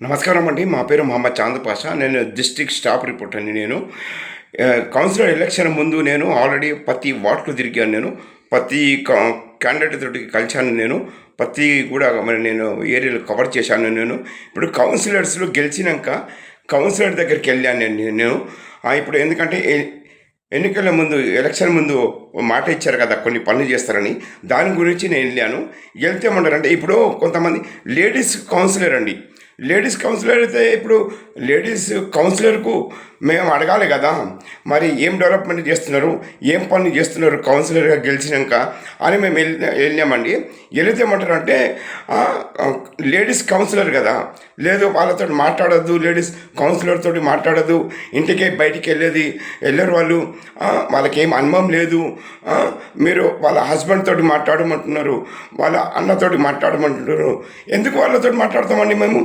నమస్కారం అండి. మా పేరు మహమ్మద్ చాంద్ పాషా. నేను డిస్ట్రిక్ట్ స్టాఫ్ రిపోర్టర్ని. నేను కౌన్సిలర్ ఎలక్షన్ ముందు నేను ఆల్రెడీ ప్రతి వార్డులో తిరిగాను. నేను ప్రతి క్యాండిడేట్ తోటి కలిశాను. నేను ప్రతి కూడా మరి నేను ఏరియాలో కవర్ చేశాను. నేను ఇప్పుడు కౌన్సిలర్స్లో గెలిచినాక కౌన్సిలర్ దగ్గరికి వెళ్ళాను. నేను ఇప్పుడు ఎందుకంటే ఎన్నికల ముందు ఎలక్షన్ ముందు మాట ఇచ్చారు కదా, కొన్ని పనులు చేస్తారని. దాని గురించి నేను వెళ్ళాను. వెళ్తే ఏమంటారంటే, ఇప్పుడు కొంతమంది లేడీస్ కౌన్సిలర్ అండి. లేడీస్ కౌన్సిలర్ అయితే ఇప్పుడు లేడీస్ కౌన్సిలర్కు మేము అడగాలి కదా, మరి ఏం డెవలప్మెంట్ చేస్తున్నారు, ఏం పనులు చేస్తున్నారు కౌన్సిలర్గా గెలిచినాక అని మేము వెళ్ళామండి. వెళితే ఏమంటారంటే లేడీస్ కౌన్సిలర్ కదా, లేదు వాళ్ళతో మాట్లాడద్దు, లేడీస్ కౌన్సిలర్ తోటి మాట్లాడద్దు, ఇంటికే బయటికి వెళ్ళరు వాళ్ళు, వాళ్ళకేం అనుభవం లేదు, మీరు వాళ్ళ హస్బెండ్ తోటి మాట్లాడమంటున్నారు, వాళ్ళ అన్నతోటి మాట్లాడమంటున్నారు. ఎందుకు వాళ్ళతో మాట్లాడతామండి మేము?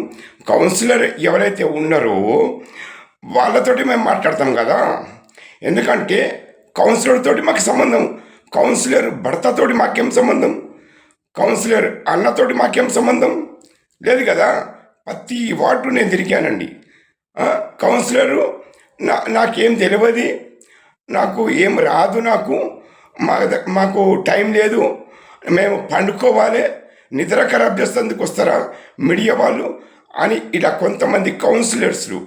కౌన్సిలర్ ఎవరైతే ఉన్నారో వాళ్ళతోటి మేము మాట్లాడతాం కదా. ఎందుకంటే కౌన్సిలర్ తోటి మాకు సంబంధం, కౌన్సిలర్ భర్తతోటి మాకేం సంబంధం, కౌన్సిలర్ అన్నతోటి మాకేం సంబంధం లేదు కదా. ప్రతి వార్డు నేను తిరిగానండి. కౌన్సిలరు నాకేం తెలియదు, నాకు ఏం రాదు, మాకు టైం లేదు, మేము పండుకోవాలి, నిద్ర ఖరాబ్ చేసేందుకు వస్తారా మీడియా వాళ్ళు అని ఇలా కొంతమంది కౌన్సిలర్స్లు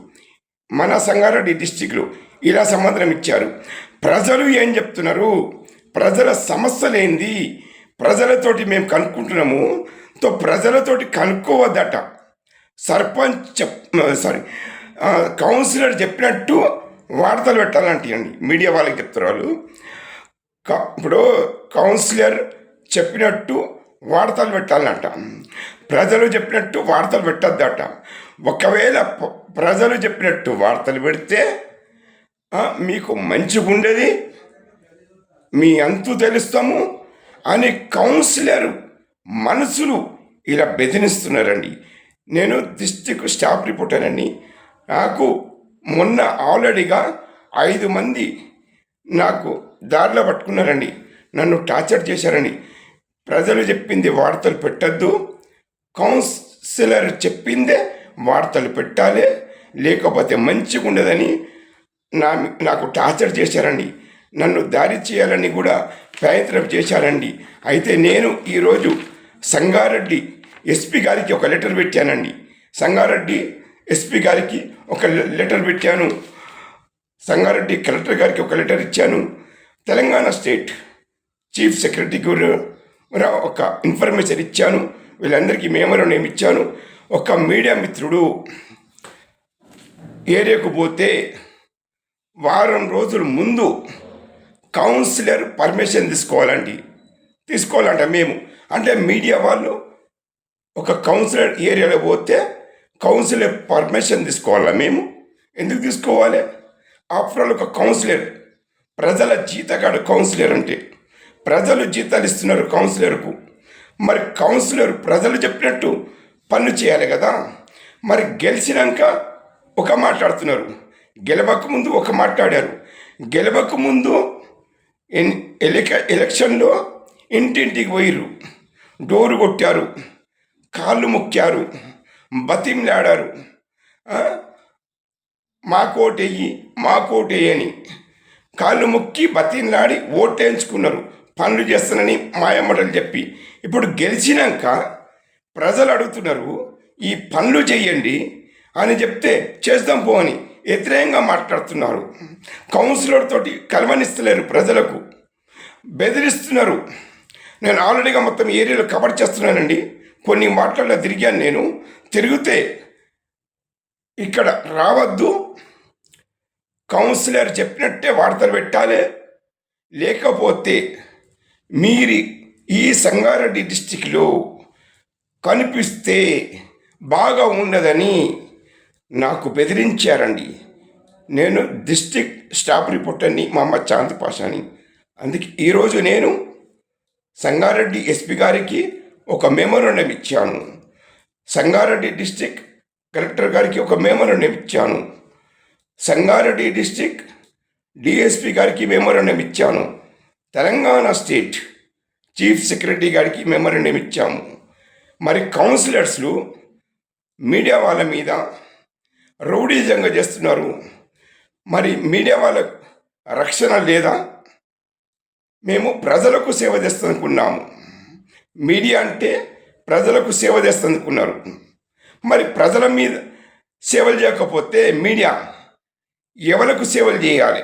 మన సంగారెడ్డి డిస్టిక్లో ఇలా సమాధానం ఇచ్చారు. ప్రజలు ఏం చెప్తున్నారు, ప్రజల సమస్యలేంది, ప్రజలతోటి మేము కనుక్కుంటున్నాము, ప్రజలతోటి కనుక్కోవద్దట. సర్పంచ్ కౌన్సిలర్ చెప్పినట్టు వార్తలు పెట్టాలంటాయండి, మీడియా వాళ్ళకి చెప్తారు వాళ్ళు. ఇప్పుడు కౌన్సిలర్ చెప్పినట్టు వార్తలు పెట్టాలంట, ప్రజలు చెప్పినట్టు వార్తలు పెట్టద్దట. ఒకవేళ ప్రజలు చెప్పినట్టు వార్తలు పెడితే మీకు మంచిగా ఉండేది, మీ అంతు తెలుస్తాము అని కౌన్సిలర్ మనసులు ఇలా బెదిరిస్తున్నారండి. నేను డిస్ట్రిక్ట్ స్టాఫ్ రిపోర్టర్ అని, నాకు మొన్న ఆల్రెడీగా 5 మంది నాకు దారిలో పట్టుకున్నారండి, నన్ను టార్చర్ చేశారండి. ప్రజలు చెప్పింది వార్తలు పెట్టద్దు, కౌన్సిలర్ చెప్పిందే వార్తలు పెట్టాలి, లేకపోతే మంచిగా ఉండదని నాకు టార్చర్ చేశారండి. నన్ను దారి చేయాలని కూడా ప్రయత్నం చేశారండి. అయితే నేను ఈరోజు సంగారెడ్డి ఎస్పీ గారికి ఒక లెటర్ పెట్టానండి. సంగారెడ్డి ఎస్పీ గారికి ఒక లెటర్ పెట్టాను, సంగారెడ్డి కలెక్టర్ గారికి ఒక లెటర్ ఇచ్చాను, తెలంగాణ స్టేట్ చీఫ్ సెక్రటరీకి ఒక ఇన్ఫర్మేషన్ ఇచ్చాను, వీళ్ళందరికీ మెమోరాండం ఇచ్చాను. ఒక మీడియా మిత్రుడు ఏరియాకు పోతే వారం రోజుల ముందు కౌన్సిలర్ పర్మిషన్ తీసుకోవాలంట మేము. అంటే మీడియా వాళ్ళు ఒక కౌన్సిలర్ ఏరియాలో పోతే కౌన్సిలర్ పర్మిషన్ తీసుకోవాలా? మేము ఎందుకు తీసుకోవాలి? ఆఫ్టర్ ఆల్ ఒక కౌన్సిలర్ ప్రజల జీతగాడు కౌన్సిలర్ అంటే, ప్రజలు జీతాలు ఇస్తున్నారు కౌన్సిలర్కు. మరి కౌన్సిలర్ ప్రజలు చెప్పినట్టు పనులు చేయాలి కదా. మరి గెలిచినాక ఒక మాట్లాడుతున్నారు, గెలవక ముందు ఒక మాట్లాడారు. గెలవక ముందు ఎలక్షన్లో ఇంటింటికి పోయిర్రు, డోరు కొట్టారు, కాళ్ళు మొక్కారు, బతిమలాడారు, మాకోటేయని కాళ్ళు మొక్కి బతిమలాడి ఓటేయించుకున్నారు, పనులు చేస్తానని మాయమ్మటలు చెప్పి. ఇప్పుడు గెలిచినాక ప్రజలు అడుగుతున్నారు, ఈ పనులు చేయండి అని చెప్తే చేద్దాం పో అని వ్యతిరేకంగా మాట్లాడుతున్నారు. కౌన్సిలర్ తోటి కలవనిస్తలేరు, ప్రజలకు బెదిరిస్తున్నారు. నేను ఆల్రెడీగా మొత్తం ఏరియాలో కవర్ చేస్తున్నానండి. కొన్ని మాటల్లో తిరిగాను. నేను తిరిగితే ఇక్కడ రావద్దు, కౌన్సిలర్ చెప్పినట్టే వార్తలు పెట్టాలి, లేకపోతే మీరు ఈ సంగారెడ్డి డిస్టిక్లో కనిపిస్తే బాగా ఉండదని నాకు బెదిరించారండి. నేను డిస్ట్రిక్ట్ స్టాఫ్ రిపోర్టర్ని, మహమ్మద్ చాంద్ పాషాని. అందుకే ఈరోజు నేను సంగారెడ్డి ఎస్పీ గారికి ఒక మెమోరాండం ఇచ్చాను, సంగారెడ్డి డిస్ట్రిక్ట్ కలెక్టర్ గారికి ఒక మెమోరాండం ఇచ్చాను, సంగారెడ్డి డిస్ట్రిక్ట్ డిఎస్పీ గారికి మెమోరాండం ఇచ్చాను, తెలంగాణ స్టేట్ చీఫ్ సెక్రటరీ గారికి మెమోరాండం ఇచ్చాము. మరి కౌన్సిలర్స్లు మీడియా వాళ్ళ మీద రౌడీజంగా చేస్తున్నారు. మరి మీడియా వాళ్ళ రక్షణ లేదా? మేము ప్రజలకు సేవ చేస్తుందనుకున్నాము. మీడియా అంటే ప్రజలకు సేవ చేస్తుందనుకున్నారు. మరి ప్రజల మీద సేవలు చేయకపోతే మీడియా ఎవరికి సేవలు చేయాలి?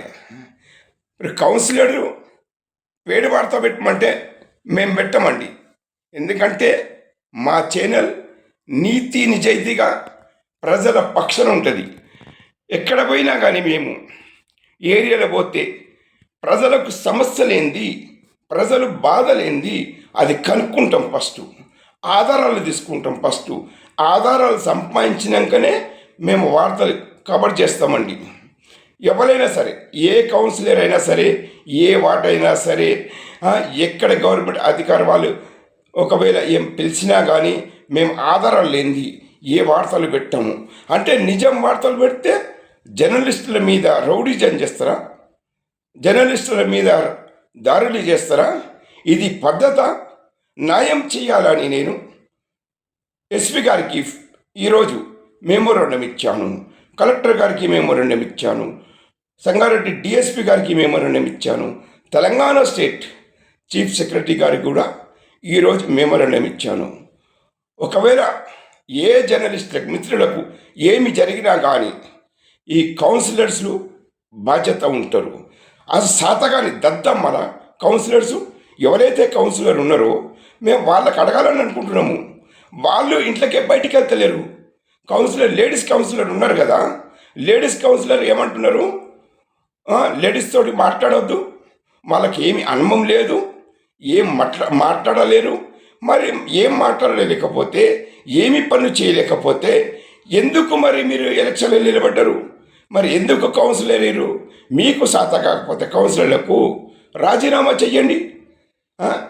మరి కౌన్సిలర్ పేడు వార్త పెట్టమంటే మేము పెట్టమండి. ఎందుకంటే మా ఛానల్ నీతి నిజాయితీగా ప్రజల పక్షాన ఉంటుంది. ఎక్కడ పోయినా కానీ మేము ఏరియాలో పోతే ప్రజలకు సమస్యలేంది, ప్రజలు బాధలేంది అది కనుక్కుంటాం. ఫస్ట్ ఆధారాలు తీసుకుంటాం. ఫస్ట్ ఆధారాలు సంపాదించినాకనే మేము వార్తలు కవర్ చేస్తామండి. ఎవరైనా సరే, ఏ కౌన్సిలర్ అయినా సరే, ఏ వార్డ్ అయినా సరే, ఎక్కడ గవర్నమెంట్ అధికారి వాళ్ళు ఒకవేళ ఏం పిలిచినా కానీ మేము ఆధారాలు లేనిది ఏ వార్తలు పెట్టాము. అంటే నిజం వార్తలు పెడితే జర్నలిస్టుల మీద రౌడీజం చేస్తారా? జర్నలిస్టుల మీద దాడులు చేస్తారా? ఇది పద్ధత? న్యాయం చేయాలని నేను ఎస్పీ గారికి ఈరోజు మెమోరాండం ఇచ్చాను, కలెక్టర్ గారికి మెమోరాండం ఇచ్చాను, సంగారెడ్డి డిఎస్పీ గారికి మెమోరాండం ఇచ్చాను, తెలంగాణ స్టేట్ చీఫ్ సెక్రటరీ గారికి కూడా ఈరోజు మెమోరాండం ఇచ్చాను. ఒకవేళ ఏ జర్నలిస్టులకు మిత్రులకు ఏమి జరిగినా కానీ ఈ కౌన్సిలర్స్లు బాధ్యత ఉంటారు. అది సాతగాని దద్దమ్మల కౌన్సిలర్స్ ఎవరైతే కౌన్సిలర్ ఉన్నారో మేము వాళ్ళకి అడగాలని అనుకుంటున్నాము. వాళ్ళు ఇంట్లోకే బయటికి వెళ్తలేరు. కౌన్సిలర్ లేడీస్ కౌన్సిలర్ ఉన్నారు కదా, లేడీస్ కౌన్సిలర్ ఏమంటున్నారు? లేడీస్ తోటి మాట్లాడవద్దు, వాళ్ళకి ఏమి అనుభవం లేదు, ఏం మాట్లాడలేరు. మరి ఏం మాట్లాడలేకపోతే, ఏమి పనులు చేయలేకపోతే ఎందుకు మరి మీరు ఎలక్షన్లో నిలబడ్డారు? మరి ఎందుకు కౌన్సిలర్ అయ్యారు? మీకు సాత కాకపోతే కౌన్సిలర్లకు రాజీనామా చెయ్యండి.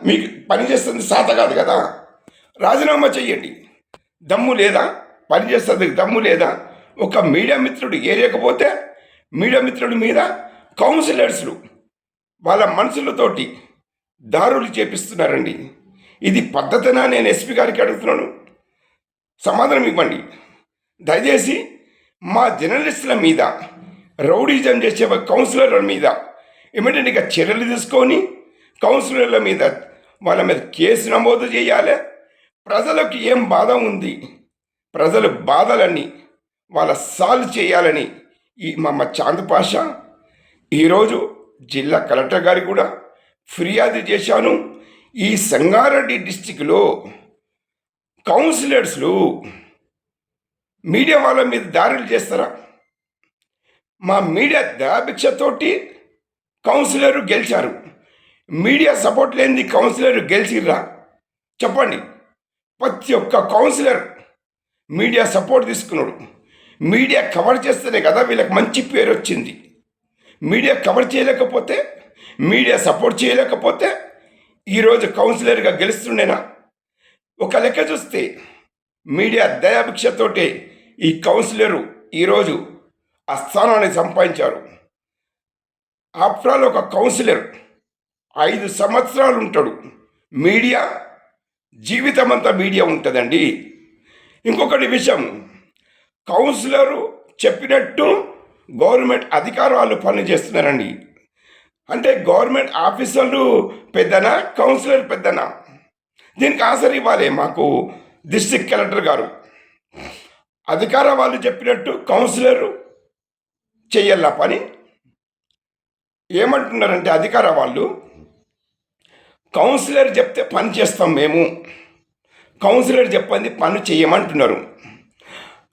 మీకు పని చేస్తుంది సాత కాదు కదా, రాజీనామా చెయ్యండి. దమ్ము లేదా? పని చేస్తుంది దమ్ము లేదా? ఒక మీడియా మిత్రుడు ఏరియకపోతే మీడియా మిత్రుడి మీద కౌన్సిలర్స్లు వాళ్ళ మనసులతోటి దారులు చేపిస్తున్నారండి. ఇది పద్ధతినా? నేను ఎస్పీ గారికి అడుగుతున్నాను, సమాధానం ఇవ్వండి. దయచేసి మా జర్నలిస్టుల మీద రౌడీజం చేసే కౌన్సిలర్ల మీద ఇమీడియట్గా చర్యలు తీసుకొని కౌన్సిలర్ల మీద వాళ్ళ మీద కేసు నమోదు చేయాలి. ప్రజలకు ఏం బాధ ఉంది, ప్రజల బాధలన్నీ వాళ్ళ సాల్వ్ చేయాలని ఈ మా చాంద్ పాషా ఈరోజు జిల్లా కలెక్టర్ గారికి కూడా ఫిర్యాదు చేశాను. ఈ సంగారెడ్డి డిస్టిక్లో కౌన్సిలర్స్లు మీడియా వాళ్ళ మీద దాడులు చేస్తారా? మా మీడియా దయాభిక్షతోటి కౌన్సిలర్ గెలిచారు. మీడియా సపోర్ట్ లేనిది కౌన్సిలర్ గెలిచిర్రా? చెప్పండి. ప్రతి ఒక్క కౌన్సిలర్ మీడియా సపోర్ట్ తీసుకున్నాడు. మీడియా కవర్ చేస్తేనే కదా వీళ్ళకి మంచి పేరు వచ్చింది. మీడియా కవర్ చేయలేకపోతే, మీడియా సపోర్ట్ చేయలేకపోతే ఈరోజు కౌన్సిలర్గా గెలుస్తుండేనా? ఒక లెక్క చూస్తే మీడియా దయాభిక్షతోటే ఈ కౌన్సిలరు ఈరోజు ఆ స్థానాన్ని సంపాదించారు. ఆఫ్టర్ ఆల్ ఒక కౌన్సిలర్ 5 సంవత్సరాలు ఉంటాడు. మీడియా జీవితం అంతా మీడియా ఉంటుందండి. ఇంకొకటి విషయం, కౌన్సిలరు చెప్పినట్టు గవర్నమెంట్ అధికారులు పనులు చేస్తున్నారండి. అంటే గవర్నమెంట్ ఆఫీసర్లు పెద్దనా, కౌన్సిలర్ పెద్దనా? దీనికి ఆన్సర్ ఇవ్వాలి మాకు డిస్ట్రిక్ట్ కలెక్టర్ గారు. అధికార వాళ్ళు చెప్పినట్టు కౌన్సిలర్ చెయ్యాల పని. ఏమంటున్నారంటే అధికార వాళ్ళు, కౌన్సిలర్ చెప్తే పని చేస్తాం మేము, కౌన్సిలర్ చెప్పండి పని చేయమంటున్నారు.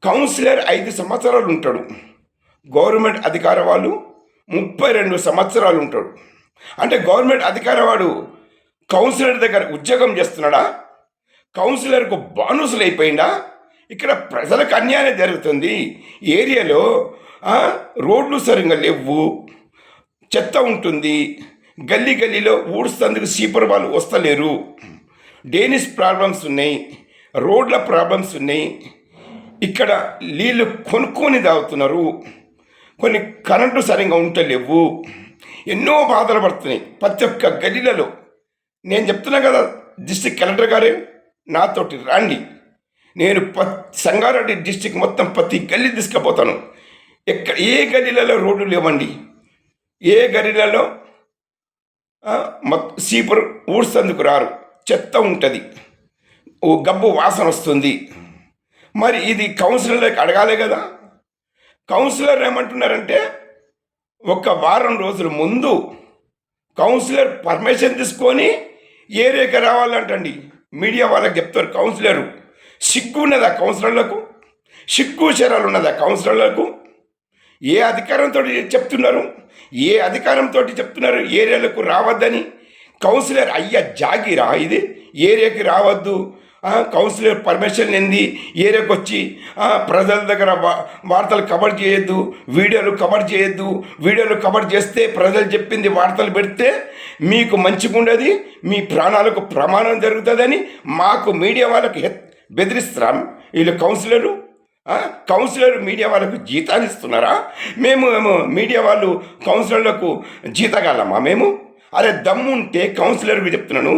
కౌన్సిలర్ 5 సంవత్సరాలు ఉంటాడు. గవర్నమెంట్ అధికార వాళ్ళు 32 సంవత్సరాలు ఉంటాడు. అంటే గవర్నమెంట్ అధికార వాడు కౌన్సిలర్ దగ్గర ఉద్యోగం చేస్తున్నాడా? కౌన్సిలర్కు బానుసులు అయిపోయిందా? ఇక్కడ ప్రజలకు అన్యాయం జరుగుతుంది. ఏరియాలో రోడ్లు సరిగ్గా లేవు, చెత్త ఉంటుంది, గల్లీ గల్లీలో ఊడుస్తందుకు సీపర్ వాళ్ళు వస్తలేరు, డ్రైనేజ్ ప్రాబ్లమ్స్ ఉన్నాయి, రోడ్ల ప్రాబ్లమ్స్ ఉన్నాయి. ఇక్కడ నీళ్ళు కొనుక్కొని తాగుతున్నారు, కొన్ని కరెంటు సరిగ్గా ఉంటలేవు, ఎన్నో బాధలు పడుతున్నాయి ప్రతి ఒక్క గల్లీలలో. నేను చెప్తున్నా కదా, డిస్ట్రిక్ట్ కలెక్టర్ గారే నాతోటి రండి, నేను సంగారెడ్డి డిస్టిక్ మొత్తం ప్రతి గల్లీ తీసుకుపోతాను. ఏ గల్లీలలో రోడ్లు లేవండి, ఏ గల్లీలలో సీపర్ ఊడ్చేందుకు రారు, చెత్త ఉంటుంది, ఓ గబ్బు వాసన వస్తుంది. మరి ఇది కౌన్సిలర్కి అడగాలి కదా. కౌన్సిలర్ ఏమంటున్నారంటే ఒక వారం రోజుల ముందు కౌన్సిలర్ పర్మిషన్ తీసుకొని ఏరియాకి రావాలంటండి. మీడియా వాళ్ళకి చెప్తారు కౌన్సిలరు. సిగ్గు ఉన్నదా కౌన్సిలర్లకు? సిగ్గు శరాలు ఉన్నదా కౌన్సిలర్లకు? ఏ అధికారంతో చెప్తున్నారు, ఏ అధికారంతో చెప్తున్నారు ఏరియాలకు రావద్దని? కౌన్సిలర్ అయ్యా జాగిరా ఇది? ఏరియాకి రావద్దు, కౌన్సిలర్ పర్మిషన్ ఏంది, ఏరియాకి వచ్చి ప్రజల దగ్గర వార్తలు కవర్ చేయొద్దు, వీడియోలు కవర్ చేయొద్దు, వీడియోలు కవర్ చేస్తే ప్రజలు చెప్పింది వార్తలు పెడితే మీకు మంచిగా ఉండదు, మీ ప్రాణాలకు ప్రమాణం జరుగుతుందని మాకు మీడియా వాళ్ళకి బెదిరిస్తారా వీళ్ళు కౌన్సిలరు? కౌన్సిలర్ మీడియా వాళ్ళకు జీతాలు ఇస్తున్నారా? మేము మీడియా వాళ్ళు కౌన్సిలర్లకు జీతగాలమా మేము? అరే దమ్ము ఉంటే కౌన్సిలర్కి చెప్తున్నాను,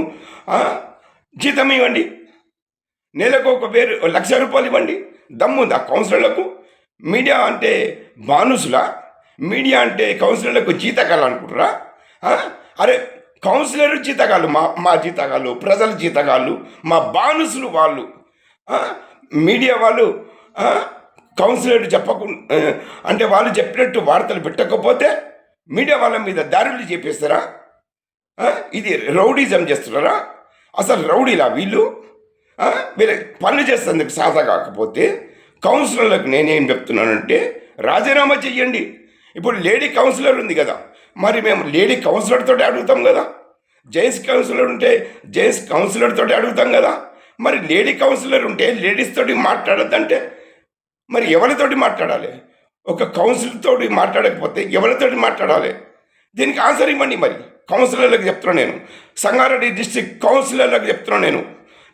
జీతం ఇవ్వండి, నెలకు 1,00,000 రూపాయలు ఇవ్వండి. దమ్ముందా కౌన్సిలర్లకు? మీడియా అంటే బానుసులా? మీడియా అంటే కౌన్సిలర్లకు జీతగాలు అనుకుంటారా? అరే కౌన్సిలర్ జీతగాళ్ళు, మా జీతగాళ్ళు, ప్రజల జీతగాళ్ళు, మా బానుసులు వాళ్ళు. మీడియా వాళ్ళు కౌన్సిలర్ చెప్పకుండా అంటే వాళ్ళు చెప్పినట్టు వార్తలు పెట్టకపోతే మీడియా వాళ్ళ మీద దాడులు చేపిస్తారా? ఇది రౌడీజం చేస్తున్నారా? అసలు రౌడీలా వీళ్ళు? వీళ్ళ పనులు చేసేందుకు సాధ కాకపోతే కౌన్సిలర్లకు నేనేం చెప్తున్నానంటే రాజీనామా చెయ్యండి. ఇప్పుడు లేడీ కౌన్సిలర్ ఉంది కదా, మరి మేము లేడీ కౌన్సిలర్ తోటి అడుగుతాం కదా. జెంట్స్ కౌన్సిలర్ ఉంటే జెంట్స్ కౌన్సిలర్ తోటి అడుగుతాం కదా. మరి లేడీ కౌన్సిలర్ ఉంటే లేడీస్ తోటి మాట్లాడద్దంటే మరి ఎవరితోటి మాట్లాడాలి? ఒక కౌన్సిలర్ తోటి మాట్లాడకపోతే ఎవరితోటి మాట్లాడాలి? దీనికి ఆన్సర్ ఇవ్వండి. మరి కౌన్సిలర్లకు చెప్తున్నాను నేను, సంగారెడ్డి డిస్ట్రిక్ట్ కౌన్సిలర్లకు చెప్తున్నాను నేను,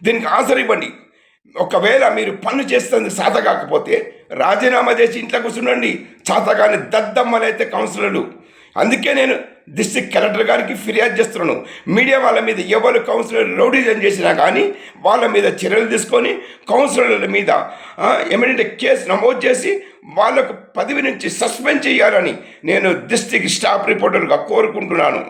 దీనికి ఆన్సర్ ఇవ్వండి. ఒకవేళ మీరు పనులు చేస్తుంది సాత కాకపోతే రాజీనామా చేసి ఇంట్లో కూర్చుండండి. చాతగాని దద్దమ్మలైతే కౌన్సిలర్లు. అందుకే నేను డిస్ట్రిక్ట్ కలెక్టర్ గారికి ఫిర్యాదు చేస్తున్నాను. మీడియా వాళ్ళ మీద ఎవరు కౌన్సిలర్ రౌడీజం చేసినా కానీ వాళ్ళ మీద చర్యలు తీసుకొని కౌన్సిలర్ల మీద ఏమంటే కేసు నమోదు చేసి వాళ్లకు పదవి నుంచి సస్పెండ్ చేయాలని నేను డిస్ట్రిక్ట్ స్టాఫ్ రిపోర్టర్గా కోరుకుంటున్నాను.